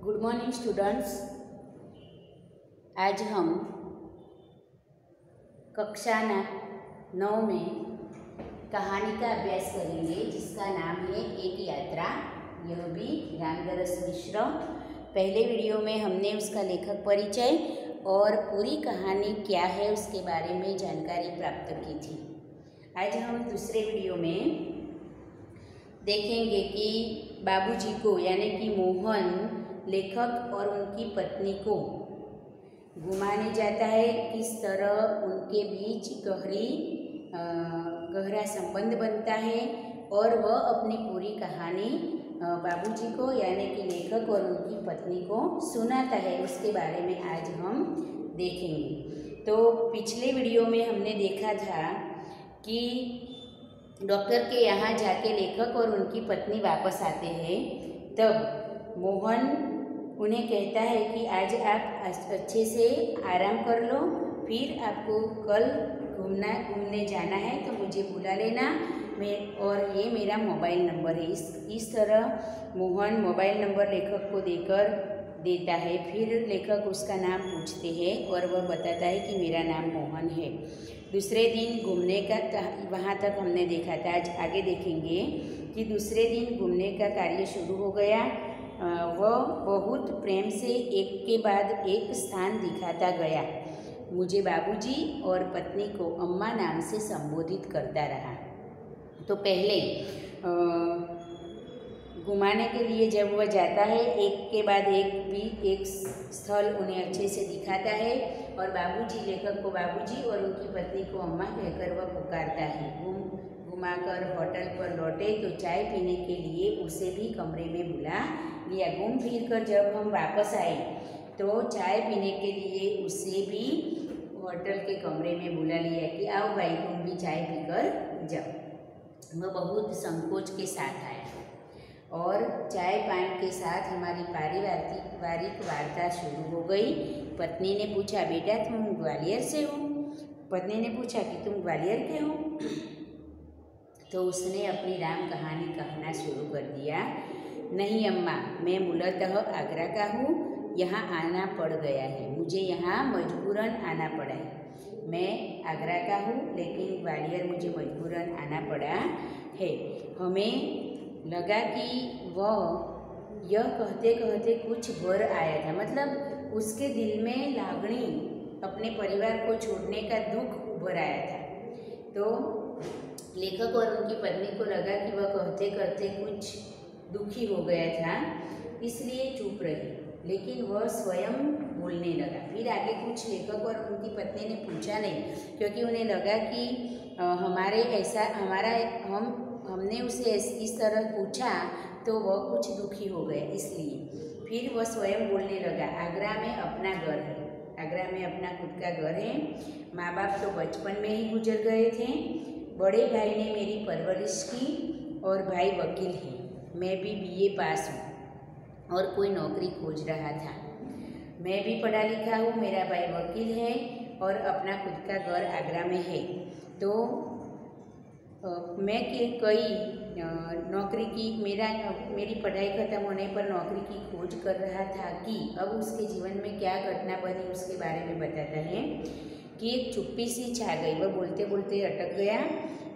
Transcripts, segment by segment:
Good morning students. आज हम कक्षा 9 में कहानी का अभ्यास करेंगे जिसका नाम है एक यात्रा, यह भी रामदरस मिश्र। पहले वीडियो में हमने उसका लेखक परिचय और पूरी कहानी क्या है उसके बारे में जानकारी प्राप्त की थी। आज हम दूसरे वीडियो में देखेंगे कि बाबूजी को यानी कि मोहन लेखक और उनकी पत्नी को घुमाने जाता है, किस तरह उनके बीच गहरा संबंध बनता है और वह अपनी पूरी कहानी बाबूजी को यानी कि लेखक और उनकी पत्नी को सुनाता है, उसके बारे में आज हम देखेंगे। तो पिछले वीडियो में हमने देखा था कि डॉक्टर के यहाँ जाके लेखक और उनकी पत्नी वापस आते हैं, तब मोहन उन्हें कहता है कि आज आप अच्छे से आराम कर लो, फिर आपको कल घूमने जाना है तो मुझे बुला लेना, और ये मेरा मोबाइल नंबर है। इस तरह मोहन मोबाइल नंबर लेखक को देता है। फिर लेखक उसका नाम पूछते हैं और वह बताता है कि मेरा नाम मोहन है। दूसरे दिन घूमने का वहाँ तक हमने देखा था। आज आगे देखेंगे कि दूसरे दिन घूमने का कार्य शुरू हो गया। वह बहुत प्रेम से एक के बाद एक स्थान दिखाता गया। मुझे बाबूजी और पत्नी को अम्मा नाम से संबोधित करता रहा। तो पहले घुमाने के लिए जब वह जाता है, एक के बाद एक स्थल उन्हें अच्छे से दिखाता है और बाबूजी लेखक को बाबूजी और उनकी पत्नी को अम्मा कहकर वह पुकारता है। घुमाकर होटल पर लौटे तो चाय पीने के लिए उसे भी कमरे में बुला लिया। घूम फिर कर जब हम वापस आए तो चाय पीने के लिए उसे भी होटल के कमरे में बुला लिया कि आओ भाई तुम भी चाय पीकर जाओ। वह बहुत संकोच के साथ आया और चाय पान के साथ हमारी पारिवारिक वार्ता शुरू हो गई। पत्नी ने पूछा, बेटा तुम ग्वालियर से हो? पत्नी ने पूछा कि तुम ग्वालियर के हो? तो उसने अपनी राम कहानी कहना शुरू कर दिया। नहीं अम्मा, मैं मूलतः आगरा का हूँ, यहाँ आना पड़ गया है, मुझे यहाँ मजबूरन आना पड़ा है। मैं आगरा का हूँ लेकिन ग्वालियर मुझे मजबूरन आना पड़ा है। हमें लगा कि वह यह कहते कहते कुछ भर आया था, मतलब उसके दिल में लागणी, अपने परिवार को छोड़ने का दुख उभर आया था। तो लेखक और उनकी पत्नी को लगा कि वह कहते कहते कुछ दुखी हो गया था, इसलिए चुप रही, लेकिन वह स्वयं बोलने लगा। फिर आगे कुछ लेखक और उनकी पत्नी ने पूछा नहीं, क्योंकि उन्हें लगा कि हमने उसे इस तरह पूछा तो वह कुछ दुखी हो गया, इसलिए फिर वह स्वयं बोलने लगा। आगरा में अपना घर है, आगरा में अपना खुद का घर है। माँ बाप तो बचपन में ही गुजर गए थे। बड़े भाई ने मेरी परवरिश की और भाई वकील है। मैं भी BA पास हूँ और कोई नौकरी खोज रहा था। मैं भी पढ़ा लिखा हूँ, मेरा भाई वकील है और अपना खुद का घर आगरा में है। तो मैं नौकरी की मेरी पढ़ाई ख़त्म होने पर नौकरी की खोज कर रहा था कि अब उसके जीवन में क्या घटना बनी उसके बारे में बताता है कि एक चुप्पी सी छा गई। वह बोलते बोलते अटक गया।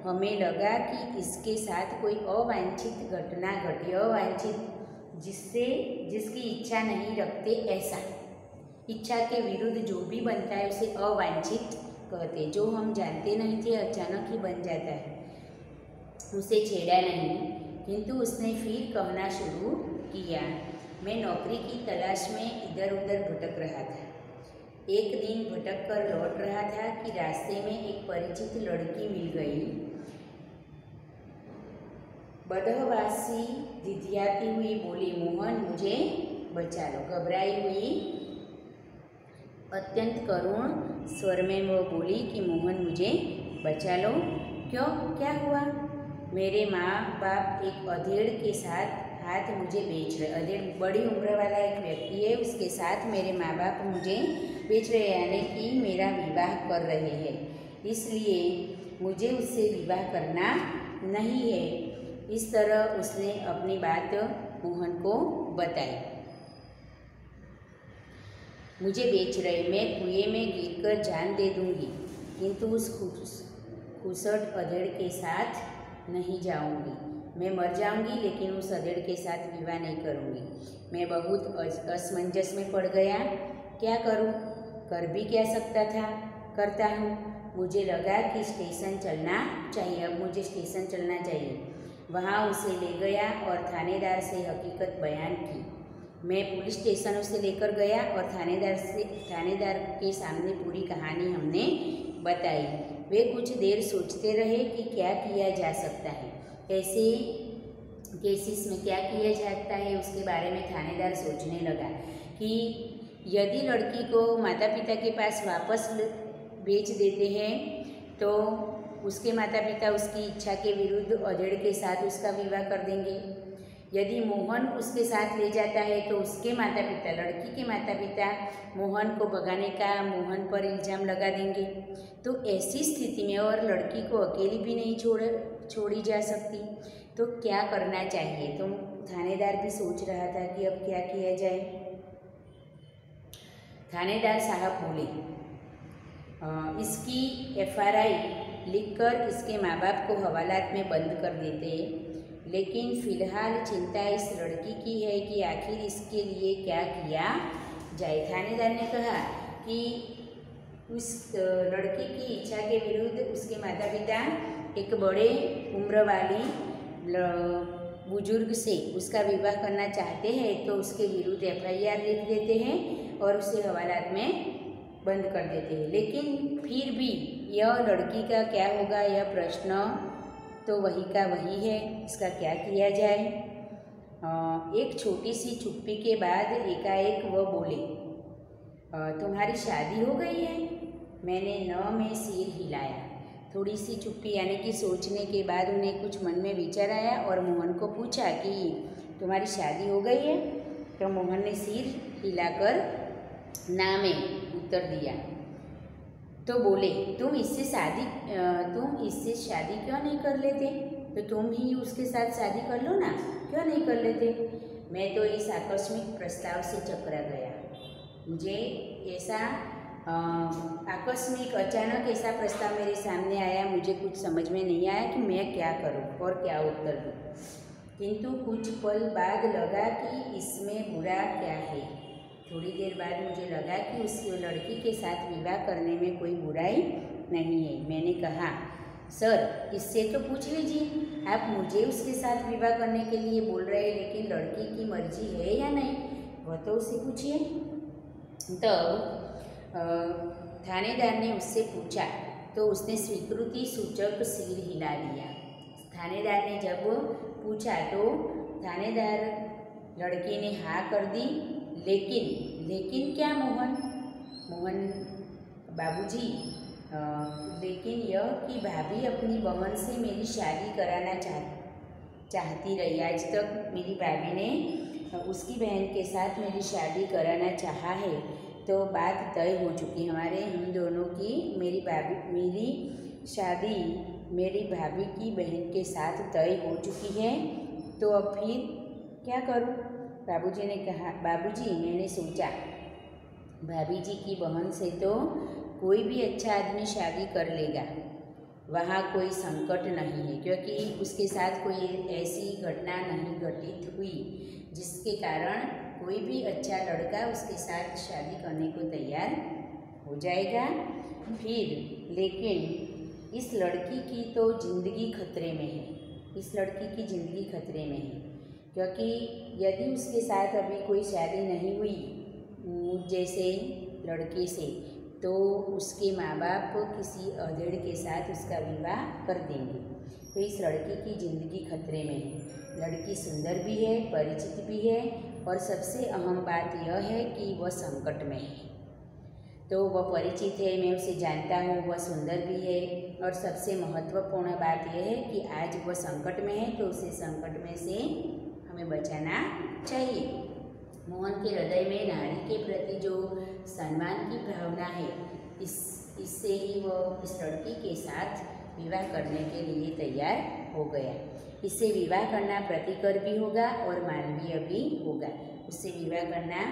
हमें लगा कि इसके साथ कोई अवांछित घटना घटी, अवांछित जिसकी इच्छा नहीं रखते, ऐसा इच्छा के विरुद्ध जो भी बनता है उसे अवांछित कहते। जो हम जानते नहीं थे अचानक ही बन जाता है, उसे छेड़ा नहीं। किंतु उसने फिर कहना शुरू किया, मैं नौकरी की तलाश में इधर उधर भटक रहा था। एक दिन भटक कर लौट रहा था कि रास्ते में एक परिचित लड़की मिल गई। बदहवासी झिझियाती हुई बोली, मोहन मुझे बचा लो। घबराई हुई अत्यंत करुण स्वर में वो बोली कि मोहन मुझे बचा लो। क्यों, क्या हुआ? मेरे माँ बाप एक अधेड़ के साथ हाथ मुझे बेच रहे। अधेड़ बड़ी उम्र वाला एक व्यक्ति है, उसके साथ मेरे माँ बाप मुझे बेच रहे, यानी कि मेरा विवाह कर रहे हैं, इसलिए मुझे उससे विवाह करना नहीं है। इस तरह उसने अपनी बात मोहन को बताई। मुझे बेच रहे, मैं कुएं में गिरकर जान दे दूंगी, किंतु उस खुसट अधेड़ के साथ नहीं जाऊंगी। मैं मर जाऊंगी लेकिन उस अधेड़ के साथ विवाह नहीं करूंगी। मैं बहुत असमंजस में पड़ गया, क्या करूं? कर भी क्या सकता था, करता हूँ। मुझे लगा कि स्टेशन चलना चाहिए, अब मुझे स्टेशन चलना चाहिए। वहाँ उसे ले गया और थानेदार से हकीकत बयान की। मैं पुलिस स्टेशन उसे लेकर गया और थानेदार के सामने पूरी कहानी हमने बताई। वे कुछ देर सोचते रहे कि क्या किया जा सकता है, ऐसे केसेस में क्या किया जाता है। उसके बारे में थानेदार सोचने लगा कि यदि लड़की को माता पिता के पास वापस भेज देते हैं तो उसके माता पिता उसकी इच्छा के विरुद्ध अधेड़ के साथ उसका विवाह कर देंगे। यदि मोहन उसके साथ ले जाता है तो उसके माता पिता, लड़की के माता पिता मोहन को भगाने का मोहन पर इल्ज़ाम लगा देंगे। तो ऐसी स्थिति में और लड़की को अकेली भी नहीं छोड़ी जा सकती, तो क्या करना चाहिए? तो थानेदार भी सोच रहा था कि अब क्या किया जाए। थानेदार साहब बोले, इसकी FRI लिखकर इसके माँ बाप को हवालात में बंद कर देते हैं, लेकिन फ़िलहाल चिंता इस लड़की की है कि आखिर इसके लिए क्या किया जाए। थानेदार ने कहा कि उस लड़की की इच्छा के विरुद्ध उसके माता पिता एक बड़े उम्र वाली बुजुर्ग से उसका विवाह करना चाहते हैं, तो उसके विरुद्ध FIR लिख देते हैं और उसे हवालात में बंद कर देते हैं। लेकिन फिर भी यह लड़की का क्या होगा, यह प्रश्न तो वही का वही है। इसका क्या किया जाए? एक छोटी सी चुप्पी के बाद एकाएक वह बोले, तुम्हारी शादी हो गई है? मैंने न में सिर हिलाया। थोड़ी सी चुप्पी यानी कि सोचने के बाद उन्हें कुछ मन में विचार आया और मोहन को पूछा कि तुम्हारी शादी हो गई है? तो मोहन ने सिर हिलाकर ना में उत्तर दिया। तो बोले, तुम इससे शादी क्यों नहीं कर लेते? तो तुम ही उसके साथ शादी कर लो ना, क्यों नहीं कर लेते? मैं तो इस आकस्मिक प्रस्ताव से चकरा गया। मुझे ऐसा आकस्मिक अचानक ऐसा प्रस्ताव मेरे सामने आया, मुझे कुछ समझ में नहीं आया कि मैं क्या करूं और क्या उत्तर दूं। किंतु कुछ पल बाद लगा कि इसमें बुरा क्या है। थोड़ी देर बाद मुझे लगा कि उस लड़की के साथ विवाह करने में कोई बुराई नहीं है। मैंने कहा, सर इससे तो पूछ लीजिए, आप मुझे उसके साथ विवाह करने के लिए बोल रहे हैं, लेकिन लड़की की मर्जी है या नहीं वह तो उससे पूछिए। तब थानेदार ने उससे पूछा तो उसने स्वीकृति सूचक सिर हिला दिया। थानेदार ने जब पूछा तो थानेदार लड़की ने हाँ कर दी। लेकिन क्या मोहन बाबूजी, लेकिन यह कि भाभी अपनी बहन से मेरी शादी कराना चाहती रही। आज तक मेरी भाभी ने उसकी बहन के साथ मेरी शादी कराना चाहा है, तो बात तय हो चुकी हमारे हम दोनों की। मेरी शादी मेरी भाभी की बहन के साथ तय हो चुकी है, तो अब फिर क्या करूं? बाबूजी ने कहा, बाबूजी मैंने सोचा भाभी जी की बहन से तो कोई भी अच्छा आदमी शादी कर लेगा, वहाँ कोई संकट नहीं है, क्योंकि उसके साथ कोई ऐसी घटना नहीं घटित हुई जिसके कारण कोई भी अच्छा लड़का उसके साथ शादी करने को तैयार हो जाएगा। फिर लेकिन इस लड़की की तो ज़िंदगी खतरे में है, इस लड़की की ज़िंदगी खतरे में है, क्योंकि यदि उसके साथ अभी कोई शादी नहीं हुई मुझ जैसे लड़के से, तो उसके माँ बाप किसी अधेड़ के साथ उसका विवाह कर देंगे। तो इस लड़की की ज़िंदगी खतरे में है। लड़की सुंदर भी है, परिचित भी है, और सबसे अहम बात यह है कि वह संकट में है। तो वह परिचित है, मैं उसे जानता हूँ, वह सुंदर भी है, और सबसे महत्वपूर्ण बात यह है कि आज वह संकट में है, तो उसे संकट में से हमें बचाना चाहिए। मोहन के हृदय में नारी के प्रति जो सम्मान की भावना है, इससे ही वह इस लड़की के साथ विवाह करने के लिए तैयार हो गया। इससे विवाह करना प्रतिकर भी होगा और मानवीय भी होगा। उससे विवाह करना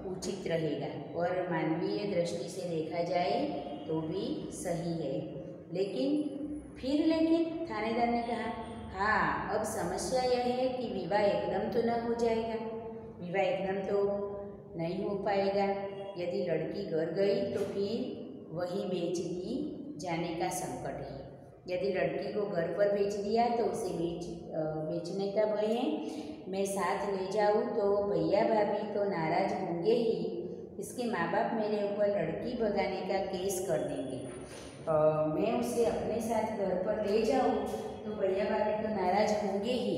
उचित रहेगा और मानवीय दृष्टि से देखा जाए तो भी सही है। लेकिन थानेदार ने कहा, हाँ, अब समस्या यह है कि विवाह एकदम तो न हो जाएगा, विवाह एकदम तो नहीं हो पाएगा। यदि लड़की घर गई तो फिर वही बेच दी जाने का संकट है। यदि लड़की को घर पर बेच दिया तो उसे बेचने का भय है। मैं साथ ले जाऊँ तो भैया भाभी तो नाराज होंगे ही, इसके माँ बाप मेरे ऊपर लड़की भगाने का केस कर देंगे। मैं उसे अपने साथ घर पर ले जाऊँ तो भैया भाभी तो नाराज होंगे ही,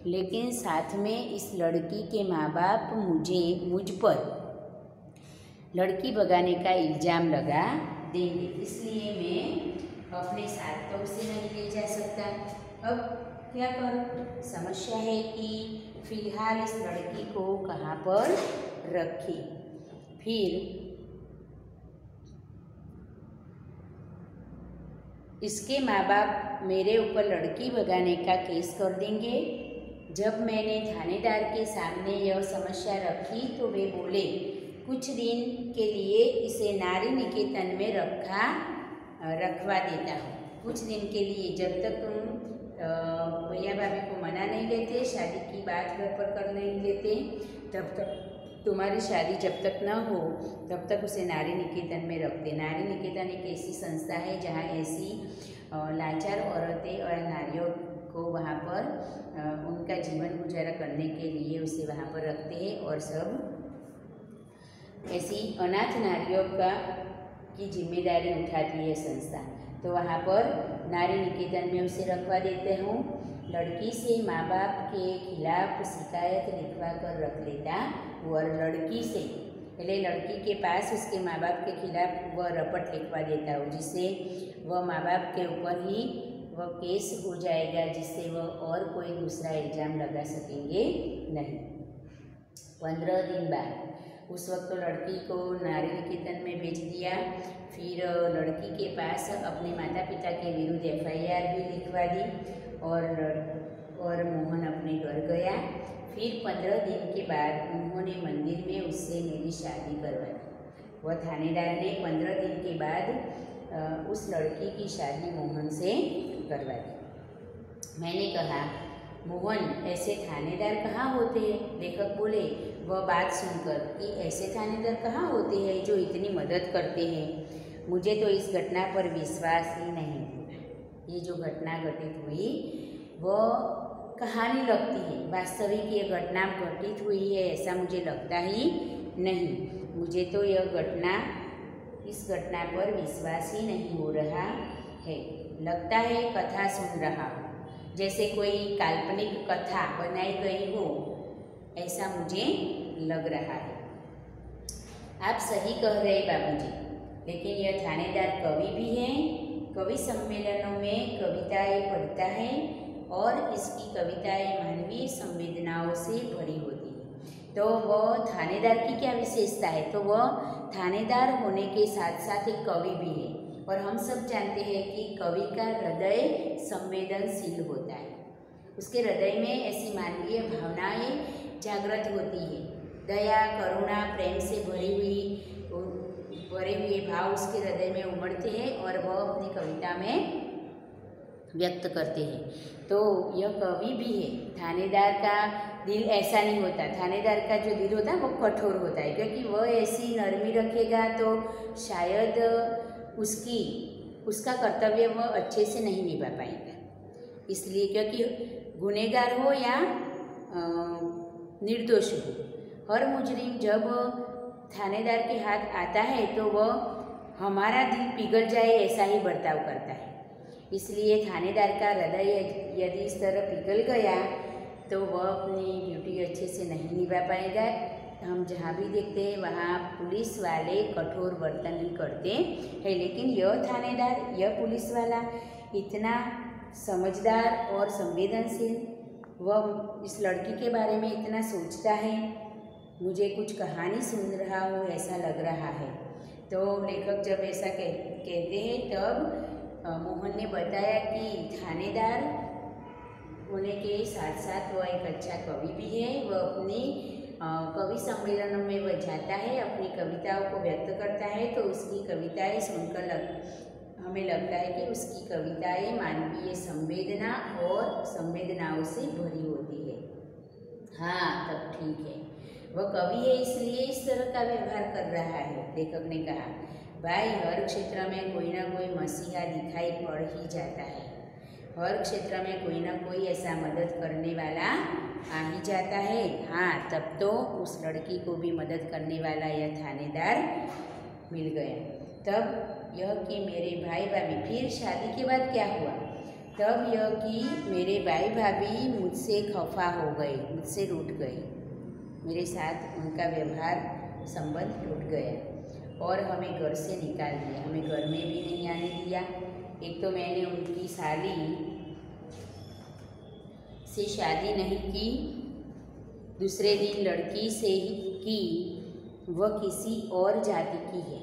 लेकिन साथ में इस लड़की के माँ बाप मुझ पर लड़की भगाने का इल्ज़ाम लगा देंगे, इसलिए मैं अपने साथ तो उसे नहीं ले जा सकता। अब क्या करूं? समस्या है कि फिलहाल इस लड़की को कहाँ पर रखें। फिर इसके माँ बाप मेरे ऊपर लड़की भगाने का केस कर देंगे। जब मैंने थानेदार के सामने यह समस्या रखी तो वे बोले, कुछ दिन के लिए इसे नारी निकेतन में रखवा देता हूँ। कुछ दिन के लिए, जब तक तुम भैया भाभी को मना नहीं लेते, शादी की बात घर पर कर नहीं लेते, तब तक तुम्हारी शादी जब तक न हो तब तक उसे नारी निकेतन में रख दे। नारी निकेतन एक ऐसी संस्था है जहाँ ऐसी लाचार औरतें और नारियों को वहाँ पर उनका जीवन गुजारा करने के लिए उसे वहाँ पर रखते हैं और सब ऐसी अनाथ नारियों की जिम्मेदारी उठाती है संस्था। तो वहाँ पर नारी निकेतन में उसे रखवा देते हूँ। लड़की से माँ बाप के खिलाफ शिकायत लिखवा कर रख लेता और लड़की से पहले लड़की के पास उसके माँ बाप के खिलाफ वह रपट लिखवा देता हूँ, जिससे वह माँ बाप के ऊपर ही वह केस हो जाएगा, जिससे वह और कोई दूसरा इल्ज़ाम लगा सकेंगे नहीं। 15 दिन बाद उस वक्त तो लड़की को नारी निकेतन में भेज दिया। फिर लड़की के पास अपने माता पिता के विरुद्ध FIR भी लिखवा दी और मोहन अपने घर गया। फिर 15 दिन के बाद उन्होंने मंदिर में उससे मेरी शादी करवाई। वह थानेदार ने 15 दिन के बाद उस लड़की की शादी मोहन से करवा दी। मैंने कहा, मोहन, ऐसे थानेदार कहाँ होते हैं? लेखक बोले वह बात सुनकर कि ऐसे थानेदार कहाँ होते हैं जो इतनी मदद करते हैं। मुझे तो इस घटना पर विश्वास ही नहीं हुआ। ये जो घटना घटित हुई वह कहानी लगती है, वास्तविक ये घटना घटित हुई है ऐसा मुझे लगता ही नहीं। मुझे तो इस घटना पर विश्वास ही नहीं हो रहा है। लगता है कथा सुन रहा हूँ, जैसे कोई काल्पनिक कथा बनाई गई हो, ऐसा मुझे लग रहा है। आप सही कह रहे बाबूजी, लेकिन यह थानेदार कवि भी है। कवि सम्मेलनों में कविताएं पढ़ता है और इसकी कविताएं मानवीय संवेदनाओं से भरी होती है। तो वह थानेदार की क्या विशेषता है? तो वह थानेदार होने के साथ साथ एक कवि भी है। और हम सब जानते हैं कि कवि का हृदय संवेदनशील होता है। उसके हृदय में ऐसी मानवीय भावनाएं जागृत होती है। दया, करुणा, प्रेम से भरे हुए भाव उसके हृदय में उमड़ते हैं और वह अपनी कविता में व्यक्त करते हैं। तो यह कवि भी है। थानेदार का दिल ऐसा नहीं होता। थानेदार का जो दिल होता है वो कठोर होता है, क्योंकि वह ऐसी नरमी रखेगा तो शायद उसका कर्तव्य वह अच्छे से नहीं निभा पाएगा। इसलिए क्योंकि गुनहगार हो या निर्दोष हो, हर मुजरिम जब थानेदार के हाथ आता है तो वह हमारा दिल पिघल जाए ऐसा ही बर्ताव करता है। इसलिए थानेदार का हृदय यदि इस तरह पिघल गया तो वह अपनी ड्यूटी अच्छे से नहीं निभा पाएगा। हम जहाँ भी देखते हैं वहाँ पुलिस वाले कठोर वर्तन ही करते हैं, लेकिन यह थानेदार, यह पुलिस वाला इतना समझदार और संवेदनशील, वह इस लड़की के बारे में इतना सोचता है। मुझे कुछ कहानी सुन रहा हूँ ऐसा लग रहा है। तो लेखक जब ऐसा कहते हैं तब मोहन ने बताया कि थानेदार होने के साथ साथ वह एक अच्छा कवि भी है। वह अपनी कवि सम्मेलनों में वह जाता है, अपनी कविताओं को व्यक्त करता है, तो उसकी कविताएं सुनकर हमें लगता है कि उसकी कविताएं मानवीय संवेदना और संवेदनाओं से भरी होती है। हाँ, तब ठीक है, वह कवि है इसलिए इस तरह का व्यवहार कर रहा है। लेखक ने कहा, भाई हर क्षेत्र में कोई ना कोई मसीहा दिखाई पड़ ही जाता है, हर क्षेत्र में कोई ना कोई ऐसा मदद करने वाला आ ही जाता है। हाँ, तब तो उस लड़की को भी मदद करने वाला यह थानेदार मिल गया। तब यह कि मेरे भाई भाभी, फिर शादी के बाद क्या हुआ? तब यह कि मेरे भाई भाभी मुझसे खफा हो गए, मुझसे रूठ गए, मेरे साथ उनका व्यवहार संबंध टूट गया और हमें घर से निकाल दिया, हमें घर में भी नहीं आने दिया। एक तो मैंने उनकी साली से शादी नहीं की, दूसरे दिन लड़की से ही की, वह किसी और जाति की है।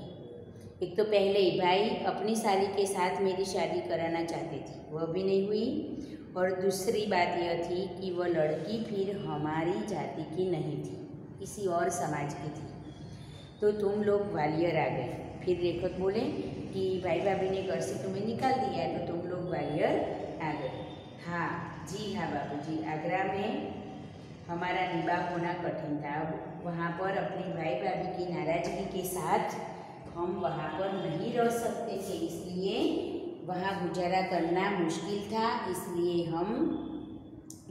एक तो पहले भाई अपनी साली के साथ मेरी शादी कराना चाहते थे, वह भी नहीं हुई, और दूसरी बात यह थी कि वह लड़की फिर हमारी जाति की नहीं थी, किसी और समाज की थी। तो तुम लोग ग्वालियर आ गए। फिर लेखक बोले कि भाई भाभी ने घर से तुम्हें निकाल दिया तो तुम लोग ग्वालियर आ गए। हाँ जी, हाँ बाबूजी, आगरा में हमारा निबाह होना कठिन था। अब वहाँ पर अपनी भाई भाभी की नाराज़गी के साथ हम वहाँ पर नहीं रह सकते थे, इसलिए वहाँ गुजारा करना मुश्किल था। इसलिए हम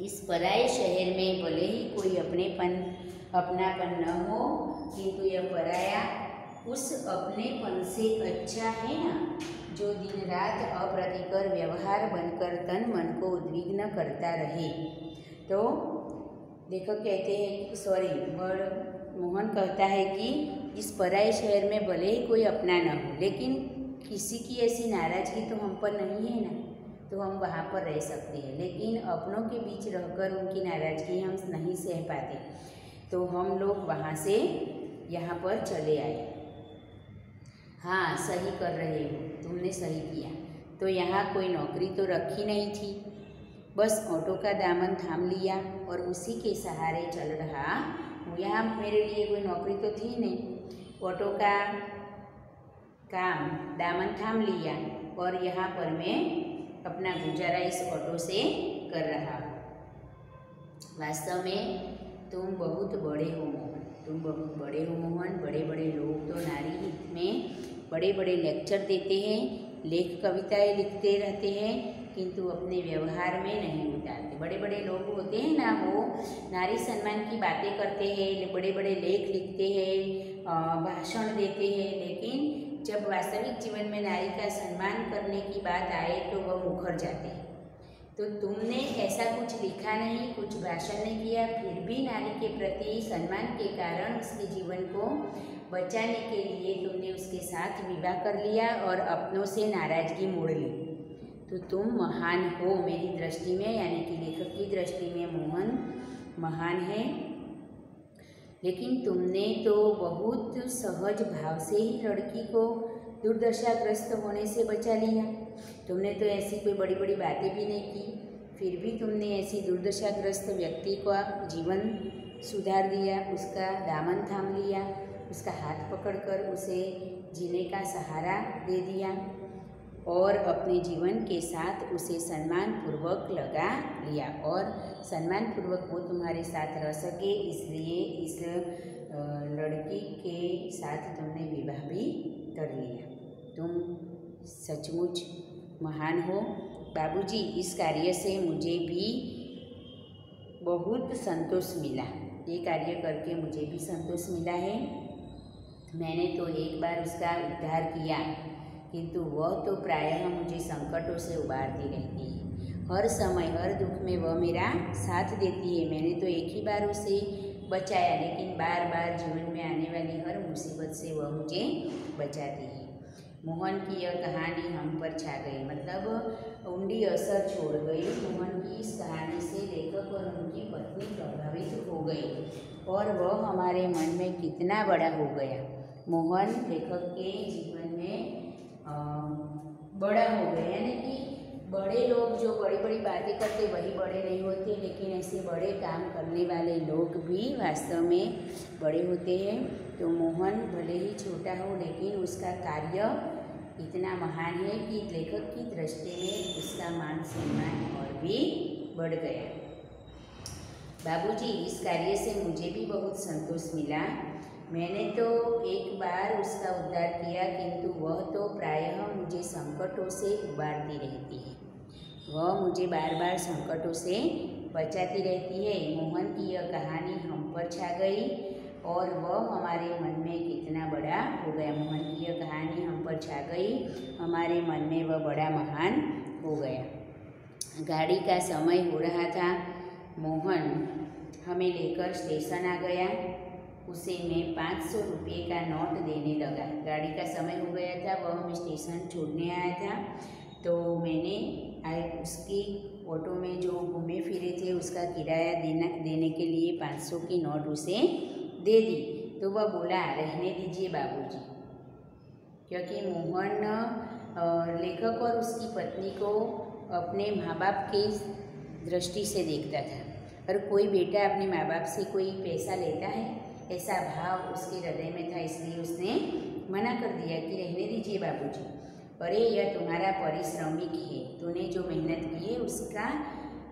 इस पराए शहर में भले ही कोई अपनापन न हो, किंतु यह पराया उस अपनेपन से अच्छा है ना, जो दिन रात अप्रतिकर व्यवहार बनकर तन मन को उद्विग्न करता रहे। तो लेखक कहते हैं कि मोहन कहता है कि इस पराए शहर में भले ही कोई अपना न हो, लेकिन किसी की ऐसी नाराज़गी तो हम पर नहीं है ना, तो हम वहाँ पर रह सकते हैं। लेकिन अपनों के बीच रहकर उनकी नाराज़गी हम नहीं सह पाते, तो हम लोग वहाँ से यहाँ पर चले आए। हाँ, सही कर रहे हो, तुमने सही किया। तो यहाँ कोई नौकरी तो रखी नहीं थी, बस ऑटो का दामन थाम लिया और उसी के सहारे चल रहा हूँ। यहाँ मेरे लिए कोई नौकरी तो थी नहीं, ऑटो का काम दामन थाम लिया और यहाँ पर मैं अपना गुजारा इस ऑटो से कर रहा हूँ। वास्तव में तुम बहुत बड़े हो मोहन, तुम बहुत बड़े हो मोहन। बड़े बड़े लोग तो नारी हित में बड़े बड़े लेक्चर देते हैं, लेख कविताएं लिखते रहते हैं, किंतु अपने व्यवहार में नहीं उतारते। बड़े बड़े लोग होते हैं ना, वो नारी सम्मान की बातें करते हैं, बड़े बड़े लेख लिखते हैं, भाषण देते हैं, लेकिन जब वास्तविक जीवन में नारी का सम्मान करने की बात आए तो वह मुखर जाते हैं। तो तुमने ऐसा कुछ लिखा नहीं, कुछ भाषण नहीं किया, फिर भी नारी के प्रति सम्मान के कारण उसके जीवन को बचाने के लिए तुमने उसके साथ विवाह कर लिया और अपनों से नाराज़गी मोड़ ली। तो तुम महान हो मेरी दृष्टि में, यानी कि लेखक की दृष्टि में मोहन महान है। लेकिन तुमने तो बहुत सहज भाव से ही लड़की को दुर्दशाग्रस्त होने से बचा लिया। तुमने तो ऐसी कोई बड़ी बड़ी बातें भी नहीं की, फिर भी तुमने ऐसी दुर्दशाग्रस्त व्यक्ति का जीवन सुधार दिया, उसका दामन थाम लिया, उसका हाथ पकड़कर उसे जीने का सहारा दे दिया और अपने जीवन के साथ उसे सम्मानपूर्वक लगा लिया और सम्मानपूर्वक वो तुम्हारे साथ रह सके, इसलिए इस लड़की के साथ तुमने विवाह भी कर लिया। तुम सचमुच महान हो बाबूजी। इस कार्य से मुझे भी बहुत संतोष मिला, ये कार्य करके मुझे भी संतोष मिला है। मैंने तो एक बार उसका उद्धार किया, किंतु वह तो प्रायः मुझे संकटों से उबारती रहती है। हर समय हर दुख में वह मेरा साथ देती है। मैंने तो एक ही बार उसे बचाया, लेकिन बार बार जीवन में आने वाली हर मुसीबत से वह मुझे बचाती है। मोहन की यह कहानी हम पर छा गई, मतलब ऊंडी असर छोड़ गई। मोहन की इस कहानी से लेखक और उनकी पत्नी प्रभावित हो गई और वह हमारे मन में कितना बड़ा हो गया। मोहन लेखक के जीवन में बड़ा हो गया, यानी कि बड़े लोग जो बड़ी बड़ी बातें करते वही बड़े नहीं होते, लेकिन ऐसे बड़े काम करने वाले लोग भी वास्तव में बड़े होते हैं। तो मोहन भले ही छोटा हो, लेकिन उसका कार्य इतना महान है कि लेखक की दृष्टि में उसका मान सम्मान और भी बढ़ गया। बाबूजी, इस कार्य से मुझे भी बहुत संतोष मिला। मैंने तो एक बार उसका उद्धार किया, किंतु वह तो प्रायः मुझे संकटों से उबारती रहती है। वह मुझे बार बार संकटों से बचाती रहती है। मोहन की यह कहानी हम पर छा गई और वह हमारे मन में कितना बड़ा हो गया। मोहन की यह कहानी हम पर छा गई, हमारे मन में वह बड़ा महान हो गया। गाड़ी का समय हो रहा था। मोहन हमें लेकर स्टेशन आ गया। उसे मैं 500 रुपये का नोट देने लगा। गाड़ी का समय हो गया था, वह हमें स्टेशन छोड़ने आया था। तो मैंने उसकी ऑटो में जो घूमे फिरे थे उसका किराया देने के लिए 500 की नोट उसे दे दी। तो वह बोला, रहने दीजिए बाबूजी, क्योंकि मोहन लेखक और उसकी पत्नी को अपने माँ बाप की दृष्टि से देखता था। और कोई बेटा अपने माँ बाप से कोई पैसा लेता है, ऐसा भाव उसके हृदय में था। इसलिए उसने मना कर दिया कि रहने दीजिए बाबूजी। अरे, यह तुम्हारा पारिश्रमिक है, तूने जो मेहनत की है उसका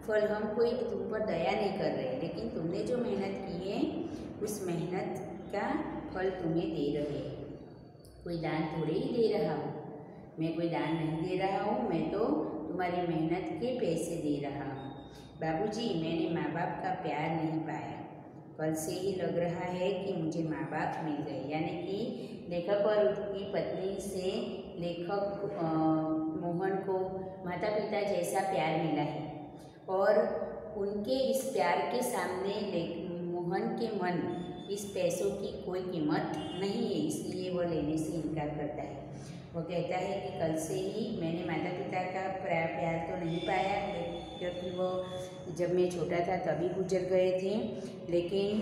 फल, हम कोई तुम पर दया नहीं कर रहे, लेकिन तुमने जो मेहनत की है उस मेहनत का फल तुम्हें दे रहे हैं। कोई दान थोड़े ही दे रहा हूँ, मैं कोई दान नहीं दे रहा हूँ, मैं तो तुम्हारी मेहनत के पैसे दे रहा हूँ। बाबूजी, मैंने माँ बाप का प्यार नहीं पाया। कल से ही लग रहा है कि मुझे माँ बाप मिल गए। यानी कि लेखक और उसकी पत्नी से लेखक मोहन को माता पिता जैसा प्यार मिला है, और उनके इस प्यार के सामने मोहन के मन इस पैसों की कोई कीमत नहीं है, इसलिए वह लेने से इनकार करता है। वो कहता है कि कल से ही मैंने माता पिता का प्यार तो नहीं पाया, क्योंकि वो जब मैं छोटा था तभी गुजर गए थे, लेकिन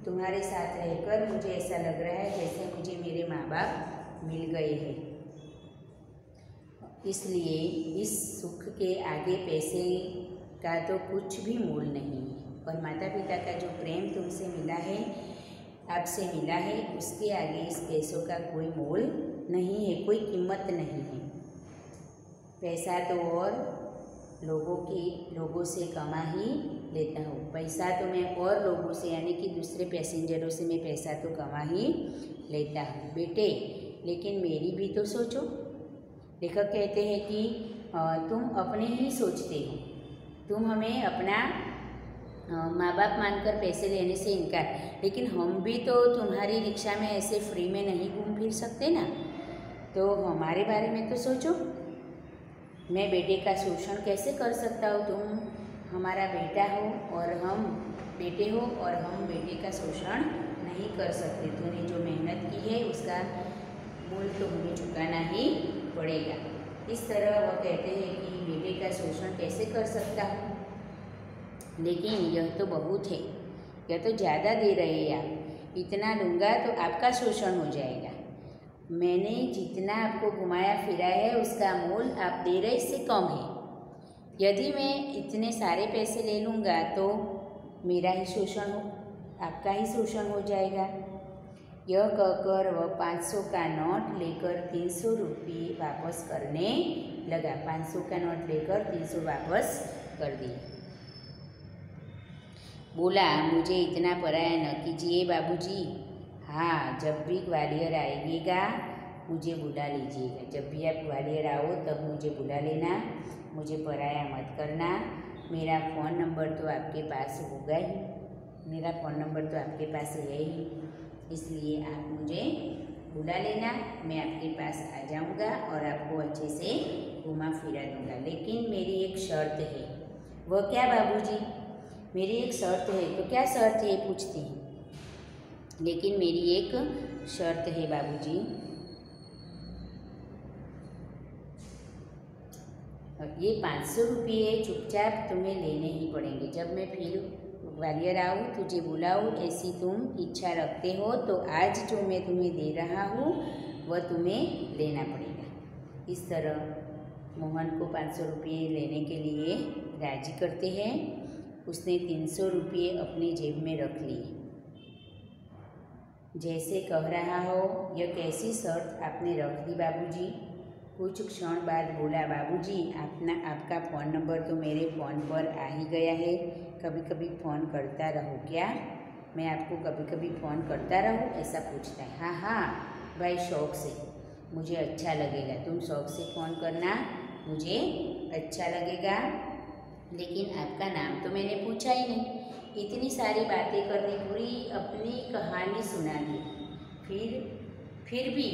तुम्हारे साथ रहकर मुझे ऐसा लग रहा है जैसे मुझे मेरे माँ बाप मिल गए हैं। इसलिए इस सुख के आगे पैसे का तो कुछ भी मोल नहीं है, और माता पिता का जो प्रेम तुमसे मिला है, आपसे मिला है, उसके आगे इस पैसों का कोई मोल नहीं है, कोई कीमत नहीं है। पैसा तो और लोगों से कमा ही लेता हूँ। पैसा तो मैं और लोगों से, यानी कि दूसरे पैसेंजरों से मैं पैसा तो कमा ही लेता हूँ। बेटे, लेकिन मेरी भी तो सोचो। लेखक कहते हैं कि तुम अपने ही सोचते हो, तुम हमें अपना माँ बाप मानकर पैसे लेने से इनकार, लेकिन हम भी तो तुम्हारी रिक्शा में ऐसे फ्री में नहीं घूम फिर सकते ना, तो हमारे बारे में तो सोचो। मैं बेटे का शोषण कैसे कर सकता हूँ? तुम हमारा बेटा हो और हम बेटे हो, और हम बेटे का शोषण नहीं कर सकते। तूने जो मेहनत की है उसका मूल तो हमें चुकाना ही पड़ेगा। इस तरह वह कहते हैं कि बेटे का शोषण कैसे कर सकता हूँ, लेकिन यह तो बहुत है, यह तो ज़्यादा दे रहे हैं आप। इतना लूँगा तो आपका शोषण हो जाएगा। मैंने जितना आपको घुमाया फिराया है उसका मोल आप दे रहे इससे कम है। यदि मैं इतने सारे पैसे ले लूँगा तो मेरा ही शोषण हो, आपका ही शोषण हो जाएगा। यह कहकर वह 500 का नोट लेकर 300 रुपये वापस करने लगा। 500 का नोट लेकर 300 वापस कर दिए। बोला, मुझे इतना पराया न कीजिए बाबूजी। हाँ, जब भी ग्वालियर आइएगा मुझे बुला लीजिएगा। जब भी आप ग्वालियर आओ तब मुझे बुला लेना, मुझे पराया मत करना। मेरा फ़ोन नंबर तो आपके पास होगा ही, मेरा फ़ोन नंबर तो आपके पास है ही, इसलिए आप मुझे बुला लेना। मैं आपके पास आ जाऊंगा और आपको अच्छे से घुमा फिरा दूंगा। लेकिन मेरी एक शर्त है। वह क्या बाबूजी? मेरी एक शर्त है। तो क्या शर्त है पूछती हैं। लेकिन मेरी एक शर्त है बाबूजी, ये 500 रुपये चुपचाप तुम्हें लेने ही पड़ेंगे। जब मैं फिर ग्वालियर आऊँ तुझे बुलाऊँ, ऐसी तुम इच्छा रखते हो तो आज जो मैं तुम्हें दे रहा हूँ वह तुम्हें लेना पड़ेगा। इस तरह मोहन को 500 रुपये लेने के लिए राजी करते हैं। उसने 300 रुपये अपनी जेब में रख लिए। जैसे कह रहा हो, यह कैसी शर्त आपने रख दी बाबूजी। कुछ क्षण बाद बोला, बाबूजी आपका फ़ोन नंबर तो मेरे फ़ोन पर आ ही गया है। कभी कभी फ़ोन करता रहूँ क्या? मैं आपको कभी कभी फ़ोन करता रहूँ, ऐसा पूछता है। हाँ हाँ भाई, शौक़ से, मुझे अच्छा लगेगा। तुम शौक़ से फ़ोन करना, मुझे अच्छा लगेगा। लेकिन आपका नाम तो मैंने पूछा ही नहीं। इतनी सारी बातें करनी, पूरी अपनी कहानी सुना दी। फिर भी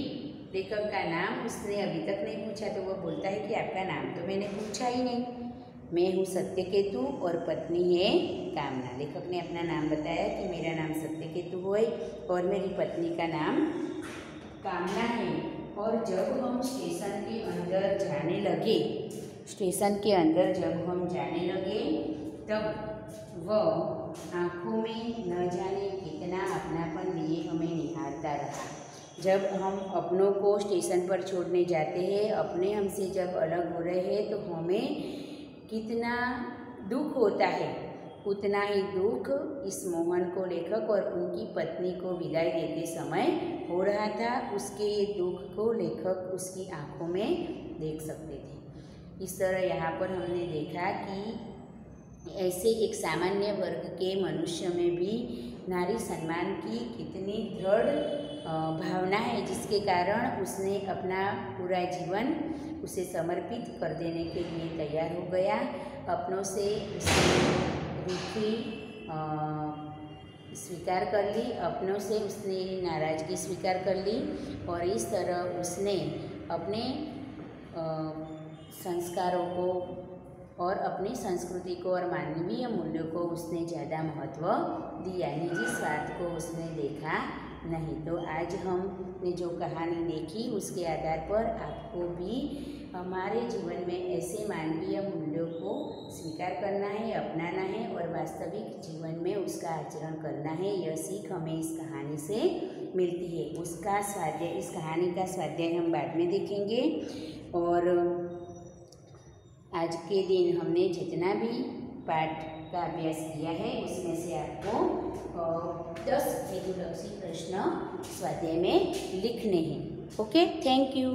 लेखक का नाम उसने अभी तक नहीं पूछा, तो वह बोलता है कि आपका नाम तो मैंने पूछा ही नहीं। मैं हूँ सत्यकेतु और पत्नी है कामना। लेखक ने अपना नाम बताया कि मेरा नाम सत्यकेतु है और मेरी पत्नी का नाम कामना है। और जब हम स्टेशन के अंदर जाने लगे, तब वह आँखों में न जाने कितना अपनापन लिए हमें निहारता रहा। जब हम अपनों को स्टेशन पर छोड़ने जाते हैं, अपने हमसे जब अलग हो रहे हैं, तो हमें कितना दुख होता है, उतना ही दुख इस मोहन को लेखक और उनकी पत्नी को विदाई देते समय हो रहा था। उसके दुख को लेखक उसकी आंखों में देख सकते थे। इस तरह यहाँ पर हमने देखा कि ऐसे एक सामान्य वर्ग के मनुष्य में भी नारी सम्मान की कितनी दृढ़ भावना है, जिसके कारण उसने अपना पूरा जीवन उसे समर्पित कर देने के लिए तैयार हो गया। अपनों से उसने रूठी स्वीकार कर ली, अपनों से उसने नाराज़गी स्वीकार कर ली और इस तरह उसने अपने संस्कारों को और अपनी संस्कृति को और मानवीय मूल्यों को उसने ज़्यादा महत्व दिया। निजी स्वार्थ को उसने देखा नहीं। तो आज हमने जो कहानी देखी, उसके आधार पर आपको भी हमारे जीवन में ऐसे मानवीय मूल्यों को स्वीकार करना है, अपनाना है और वास्तविक जीवन में उसका आचरण करना है। यह सीख हमें इस कहानी से मिलती है। उसका स्वाध्याय, इस कहानी का स्वाध्याय हम बाद में देखेंगे। और आज के दिन हमने जितना भी पाठ का अभ्यास किया है, उसमें से आपको 10 हेतुलक्षी प्रश्न स्वाध्याय में लिखने हैं। Okay, thank you.